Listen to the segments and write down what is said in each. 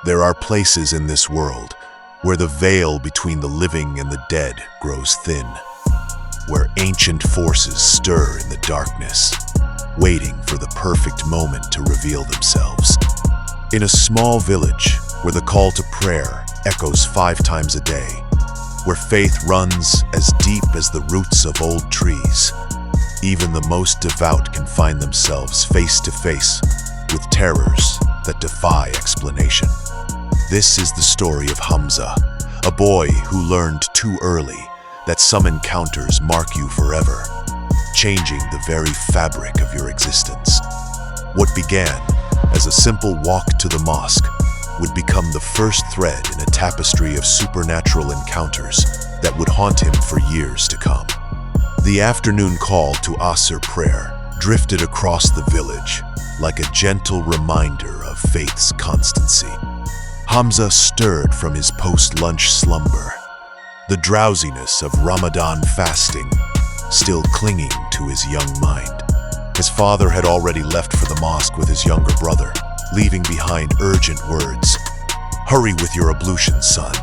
There are places in this world where the veil between the living and the dead grows thin, where ancient forces stir in the darkness, waiting for the perfect moment to reveal themselves. In a small village where the call to prayer echoes 5 times a day, where faith runs as deep as the roots of old trees, even the most devout can find themselves face to face with terrors that defy explanation. This is the story of Hamza, a boy who learned too early that some encounters mark you forever, changing the very fabric of your existence. What began as a simple walk to the mosque would become the first thread in a tapestry of supernatural encounters that would haunt him for years to come. The afternoon call to Asr prayer drifted across the village like a gentle reminder of faith's constancy. Hamza stirred from his post-lunch slumber, the drowsiness of Ramadan fasting still clinging to his young mind. His father had already left for the mosque with his younger brother, leaving behind urgent words. "Hurry with your ablutions, son.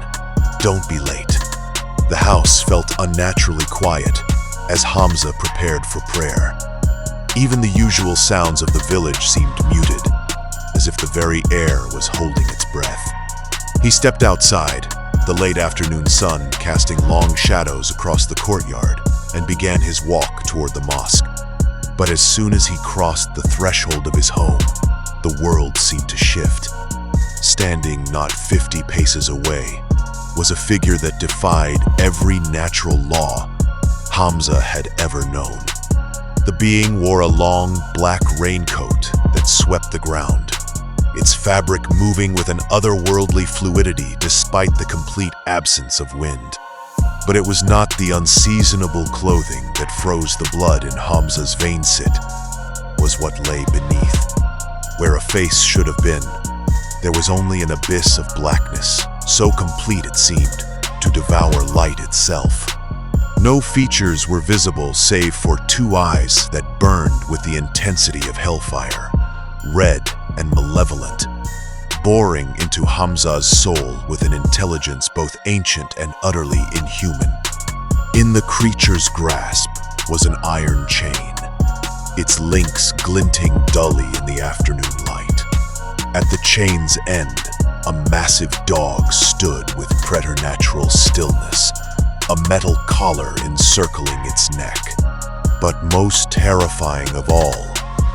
Don't be late." The house felt unnaturally quiet as Hamza prepared for prayer. Even the usual sounds of the village seemed muted, as if the very air was holding its breath. He stepped outside, the late afternoon sun casting long shadows across the courtyard, and began his walk toward the mosque. But as soon as he crossed the threshold of his home, the world seemed to shift. Standing not 50 paces away was a figure that defied every natural law Hamza had ever known. The being wore a long, black raincoat that swept the ground, its fabric moving with an otherworldly fluidity despite the complete absence of wind. But it was not the unseasonable clothing that froze the blood in Hamza's veins. It was what lay beneath. Where a face should have been, there was only an abyss of blackness, so complete it seemed to devour light itself. No features were visible save for 2 eyes that burned with the intensity of hellfire, red and malevolent, boring into Hamza's soul with an intelligence both ancient and utterly inhuman. In the creature's grasp was an iron chain, its links glinting dully in the afternoon light. At the chain's end, a massive dog stood with preternatural stillness, a metal collar encircling its neck. But most terrifying of all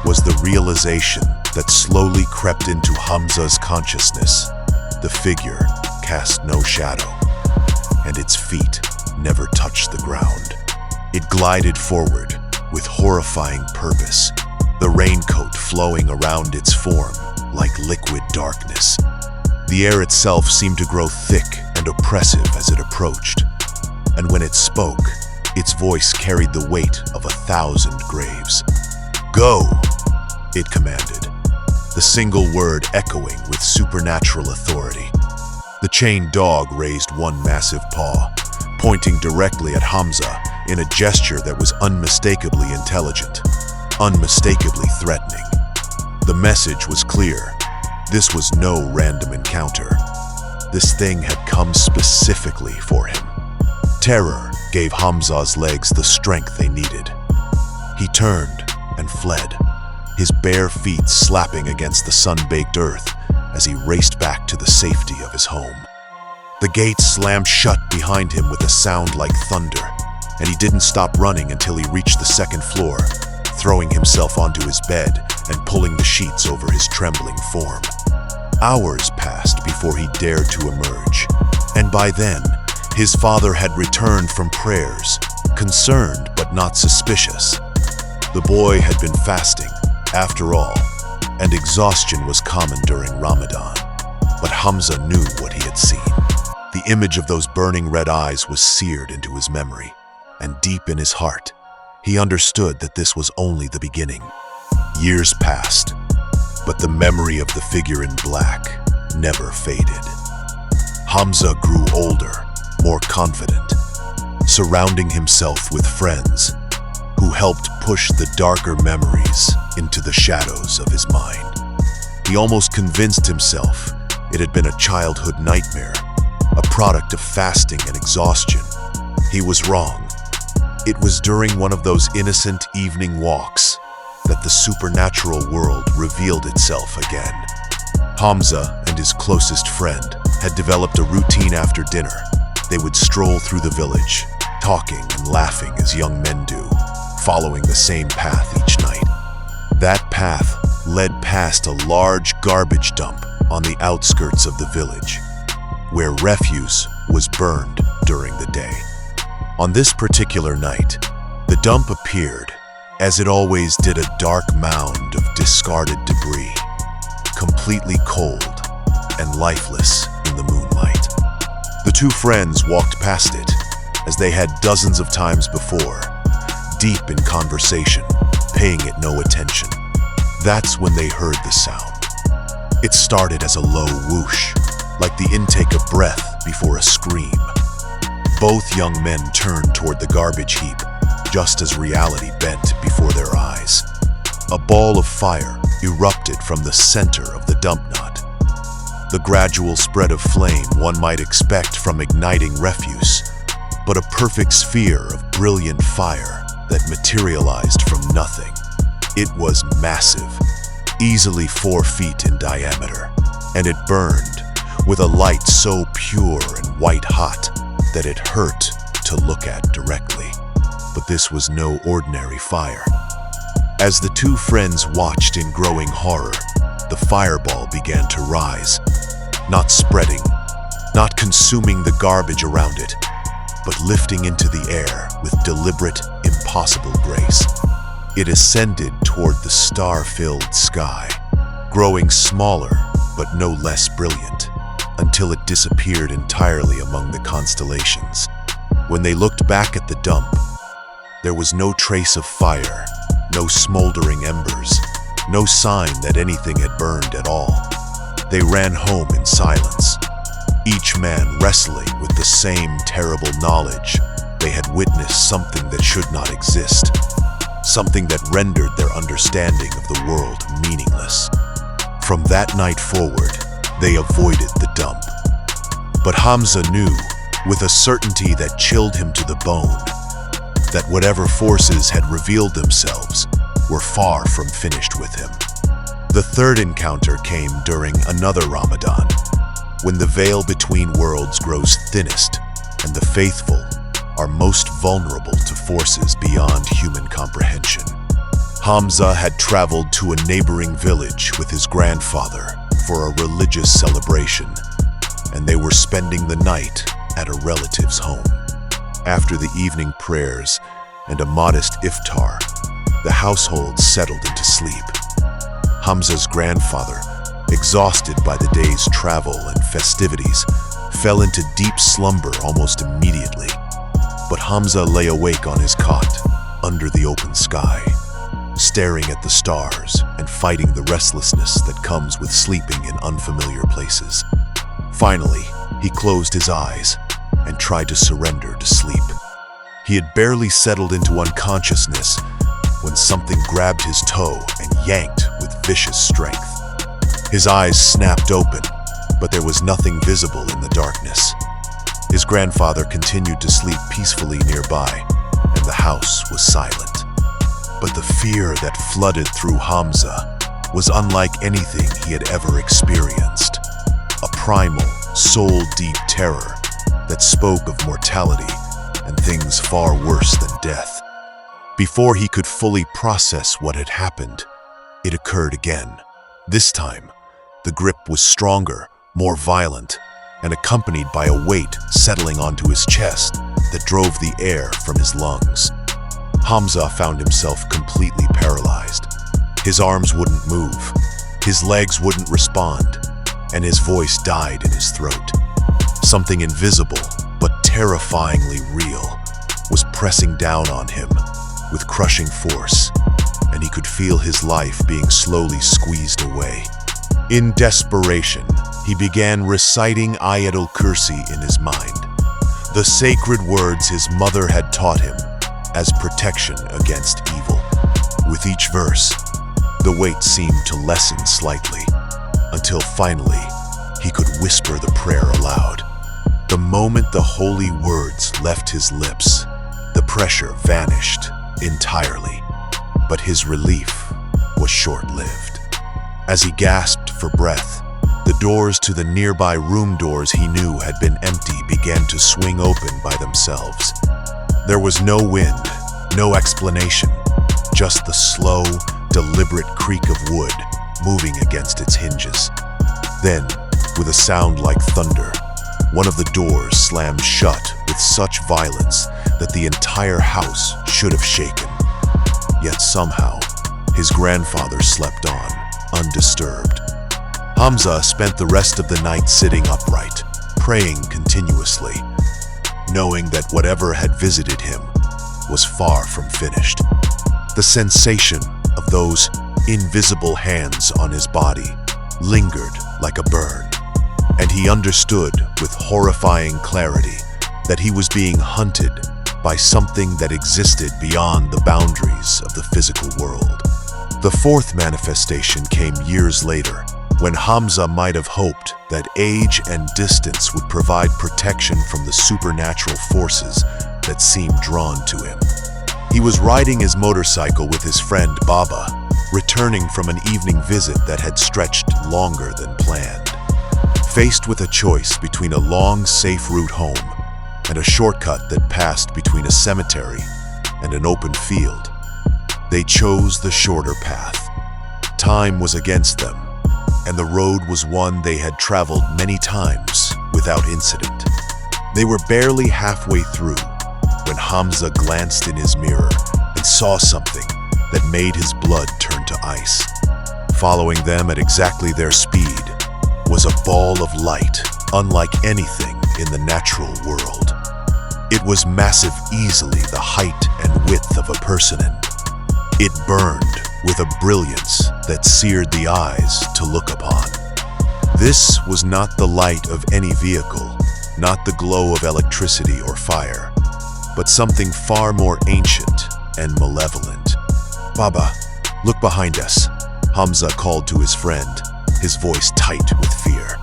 was the realization that slowly crept into Hamza's consciousness. The figure cast no shadow, and its feet never touched the ground. It glided forward with horrifying purpose, the raincoat flowing around its form like liquid darkness. The air itself seemed to grow thick and oppressive as it approached, and when it spoke, its voice carried the weight of 1,000 graves. "Go!" it commanded, the single word echoing with supernatural authority. The chained dog raised one massive paw, pointing directly at Hamza in a gesture that was unmistakably intelligent, unmistakably threatening. The message was clear. This was no random encounter. This thing had come specifically for him. Terror gave Hamza's legs the strength they needed. He turned and fled, his bare feet slapping against the sun-baked earth as he raced back to the safety of his home. The gate slammed shut behind him with a sound like thunder, and he didn't stop running until he reached the 2nd floor, throwing himself onto his bed and pulling the sheets over his trembling form. Hours passed before he dared to emerge, and by then, his father had returned from prayers, concerned but not suspicious. The boy had been fasting, after all, and exhaustion was common during Ramadan. But Hamza knew what he had seen. The image of those burning red eyes was seared into his memory, and deep in his heart, he understood that this was only the beginning. Years passed, but the memory of the figure in black never faded. Hamza grew older, more confident, surrounding himself with friends who helped push the darker memories into the shadows of his mind. He almost convinced himself It had been a childhood nightmare, a product of fasting and exhaustion. He was wrong. It was during one of those innocent evening walks that the supernatural world revealed itself again. Hamza and his closest friend had developed a routine after dinner. They would stroll through the village, talking and laughing as young men do, following the same path each night. That path led past a large garbage dump on the outskirts of the village, where refuse was burned during the day. On this particular night, the dump appeared, as it always did, a dark mound of discarded debris, completely cold and lifeless in the moonlight. The two friends walked past it, as they had dozens of times before, deep in conversation, paying it no attention. That's when they heard the sound. It started as a low whoosh, like the intake of breath before a scream. Both young men turned toward the garbage heap, just as reality bent before their eyes. A ball of fire erupted from the center of the dump knot. The gradual spread of flame one might expect from igniting refuse, but a perfect sphere of brilliant fire that materialized from nothing. It was massive, easily 4 feet in diameter, and it burned with a light so pure and white-hot that it hurt to look at directly. But this was no ordinary fire. As the two friends watched in growing horror, the fireball began to rise, not spreading, not consuming the garbage around it, but lifting into the air with deliberate, impossible grace. It ascended toward the star-filled sky, growing smaller but no less brilliant, until it disappeared entirely among the constellations. When they looked back at the dump, there was no trace of fire, no smoldering embers, no sign that anything had burned at all. They ran home in silence, each man wrestling with the same terrible knowledge. They had witnessed something that should not exist, something that rendered their understanding of the world meaningless. From that night forward, they avoided the dump. But Hamza knew, with a certainty that chilled him to the bone, that whatever forces had revealed themselves were far from finished with him. The third encounter came during another Ramadan, when the veil between worlds grows thinnest and the faithful are most vulnerable to forces beyond human comprehension. Hamza had traveled to a neighboring village with his grandfather for a religious celebration, and they were spending the night at a relative's home. After the evening prayers and a modest iftar, the household settled into sleep. Hamza's grandfather, exhausted by the day's travel and festivities, fell into deep slumber almost immediately. But Hamza lay awake on his cot, under the open sky, staring at the stars and fighting the restlessness that comes with sleeping in unfamiliar places. Finally, he closed his eyes and tried to surrender to sleep. He had barely settled into unconsciousness when something grabbed his toe and yanked with vicious strength. His eyes snapped open, but there was nothing visible in the darkness. His grandfather continued to sleep peacefully nearby, and the house was silent. But the fear that flooded through Hamza was unlike anything he had ever experienced. A primal, soul-deep terror that spoke of mortality and things far worse than death. Before he could fully process what had happened, it occurred again. This time, the grip was stronger, more violent, and accompanied by a weight settling onto his chest that drove the air from his lungs. Hamza found himself completely paralyzed. His arms wouldn't move, his legs wouldn't respond, and his voice died in his throat. Something invisible, but terrifyingly real, was pressing down on him with crushing force, and he could feel his life being slowly squeezed away. In desperation, he began reciting Ayatul Kursi in his mind, the sacred words his mother had taught him as protection against evil. With each verse, the weight seemed to lessen slightly, until finally, he could whisper the prayer aloud. The moment the holy words left his lips, the pressure vanished entirely, but his relief was short-lived. As he gasped for breath, the doors to the nearby room doors he knew had been empty began to swing open by themselves. There was no wind, no explanation, just the slow, deliberate creak of wood moving against its hinges. Then, with a sound like thunder, one of the doors slammed shut with such violence that the entire house should have shaken. Yet somehow, his grandfather slept on, undisturbed. Hamza spent the rest of the night sitting upright, praying continuously, knowing that whatever had visited him was far from finished. The sensation of those invisible hands on his body lingered like a burn, and he understood with horrifying clarity that he was being hunted by something that existed beyond the boundaries of the physical world. The fourth manifestation came years later, when Hamza might have hoped that age and distance would provide protection from the supernatural forces that seemed drawn to him. He was riding his motorcycle with his friend Baba, returning from an evening visit that had stretched longer than planned. Faced with a choice between a long, safe route home and a shortcut that passed between a cemetery and an open field, they chose the shorter path. Time was against them, and the road was one they had traveled many times without incident. They were barely halfway through when Hamza glanced in his mirror and saw something that made his blood turn to ice. Following them at exactly their speed was a ball of light unlike anything in the natural world. It was massive, easily the height and width of a person, and it burned with a brilliance that seared the eyes to look upon. This was not the light of any vehicle, not the glow of electricity or fire, but something far more ancient and malevolent. "Baba, look behind us," Hamza called to his friend, his voice tight with fear.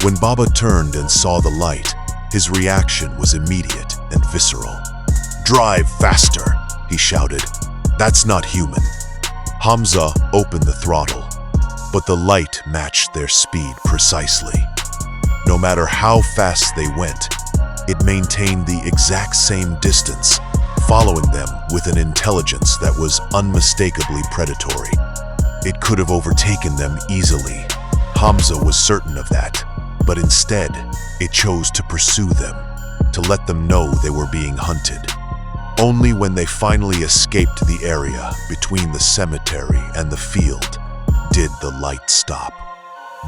When Baba turned and saw the light, his reaction was immediate and visceral. "Drive faster," he shouted. "That's not human." Hamza opened the throttle, but the light matched their speed precisely. No matter how fast they went, it maintained the exact same distance, following them with an intelligence that was unmistakably predatory. It could have overtaken them easily. Hamza was certain of that, but instead, it chose to pursue them, to let them know they were being hunted. Only when they finally escaped the area between the cemetery and the field did the light stop.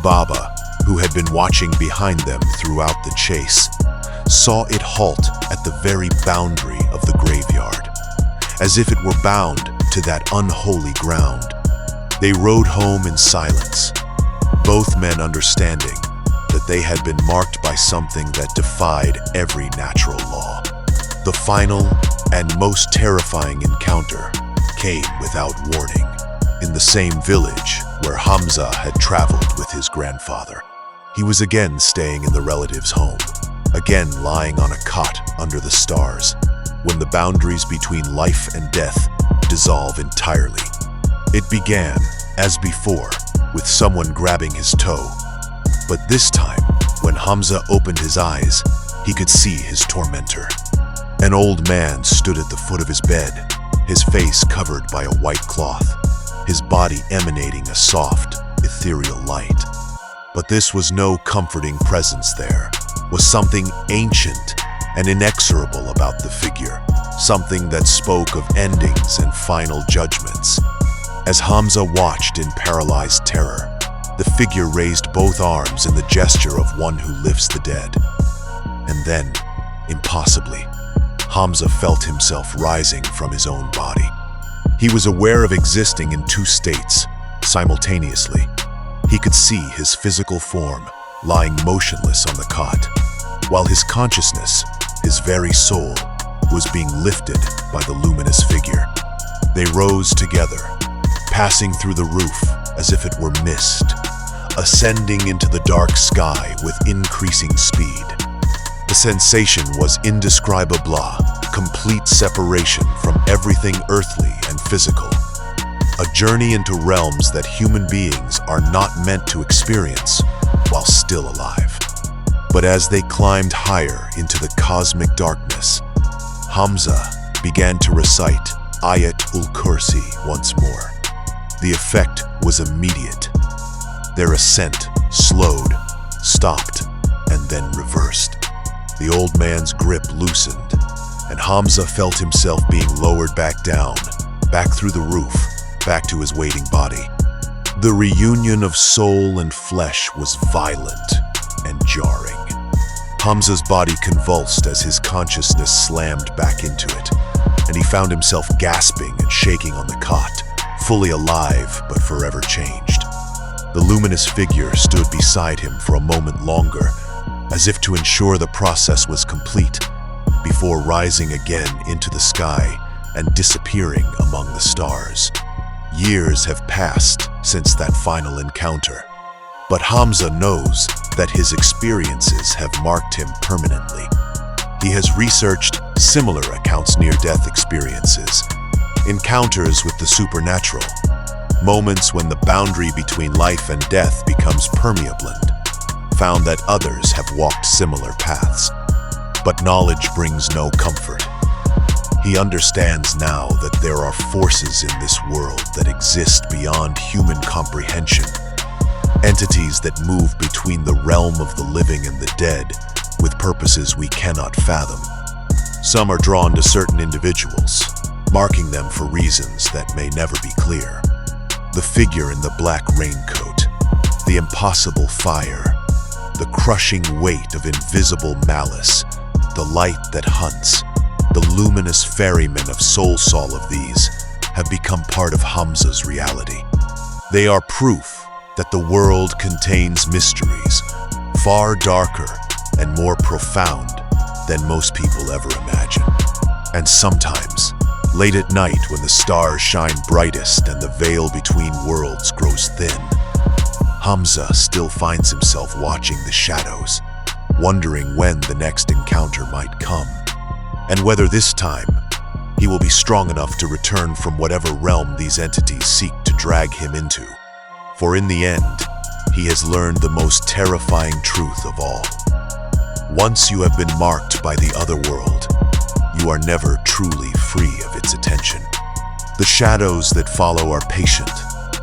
Baba, who had been watching behind them throughout the chase, saw it halt at the very boundary of the graveyard, as if it were bound to that unholy ground. They rode home in silence, both men understanding that they had been marked by something that defied every natural law. The final and most terrifying encounter came without warning, in the same village where Hamza had traveled with his grandfather. He was again staying in the relative's home, again lying on a cot under the stars, when the boundaries between life and death dissolve entirely. It began, as before, with someone grabbing his toe. But this time, when Hamza opened his eyes, he could see his tormentor. An old man stood at the foot of his bed, his face covered by a white cloth, his body emanating a soft, ethereal light. But this was no comforting presence. There was something ancient and inexorable about the figure, something that spoke of endings and final judgments. As Hamza watched in paralyzed terror, the figure raised both arms in the gesture of one who lifts the dead. And then, impossibly, Hamza felt himself rising from his own body. He was aware of existing in two states simultaneously. He could see his physical form lying motionless on the cot, while his consciousness, his very soul, was being lifted by the luminous figure. They rose together, passing through the roof as if it were mist, ascending into the dark sky with increasing speed. The sensation was indescribable, complete separation from everything earthly and physical. A journey into realms that human beings are not meant to experience while still alive. But as they climbed higher into the cosmic darkness, Hamza began to recite Ayat-ul-Kursi once more. The effect was immediate. Their ascent slowed, stopped, and then reversed. The old man's grip loosened, and Hamza felt himself being lowered back down, back through the roof, back to his waiting body. The reunion of soul and flesh was violent and jarring. Hamza's body convulsed as his consciousness slammed back into it, and he found himself gasping and shaking on the cot, fully alive but forever changed. The luminous figure stood beside him for a moment longer, as if to ensure the process was complete, before rising again into the sky and disappearing among the stars. Years have passed since that final encounter, but Hamza knows that his experiences have marked him permanently. He has researched similar accounts near-death experiences, encounters with the supernatural, moments when the boundary between life and death becomes permeable, found that others have walked similar paths. But knowledge brings no comfort. He understands now that there are forces in this world that exist beyond human comprehension, entities that move between the realm of the living and the dead with purposes we cannot fathom. Some are drawn to certain individuals, marking them for reasons that may never be clear. The figure in the black raincoat, the impossible fire, the crushing weight of invisible malice, the light that hunts, the luminous ferryman of all of these have become part of Hamza's reality. They are proof that the world contains mysteries far darker and more profound than most people ever imagine. And sometimes, late at night when the stars shine brightest and the veil between worlds grows thin, Hamza still finds himself watching the shadows, wondering when the next encounter might come, and whether this time he will be strong enough to return from whatever realm these entities seek to drag him into. For in the end, he has learned the most terrifying truth of all. Once you have been marked by the other world, you are never truly free of its attention. The shadows that follow are patient,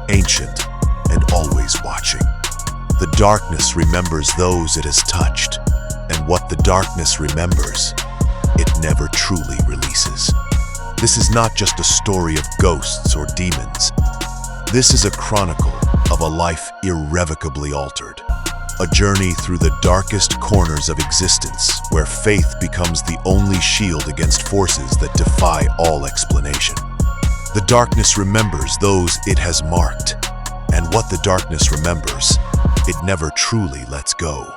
ancient, and always watching. The darkness remembers those it has touched, and what the darkness remembers, it never truly releases. This is not just a story of ghosts or demons. This is a chronicle of a life irrevocably altered. A journey through the darkest corners of existence where faith becomes the only shield against forces that defy all explanation. The darkness remembers those it has marked, and what the darkness remembers, it never truly lets go.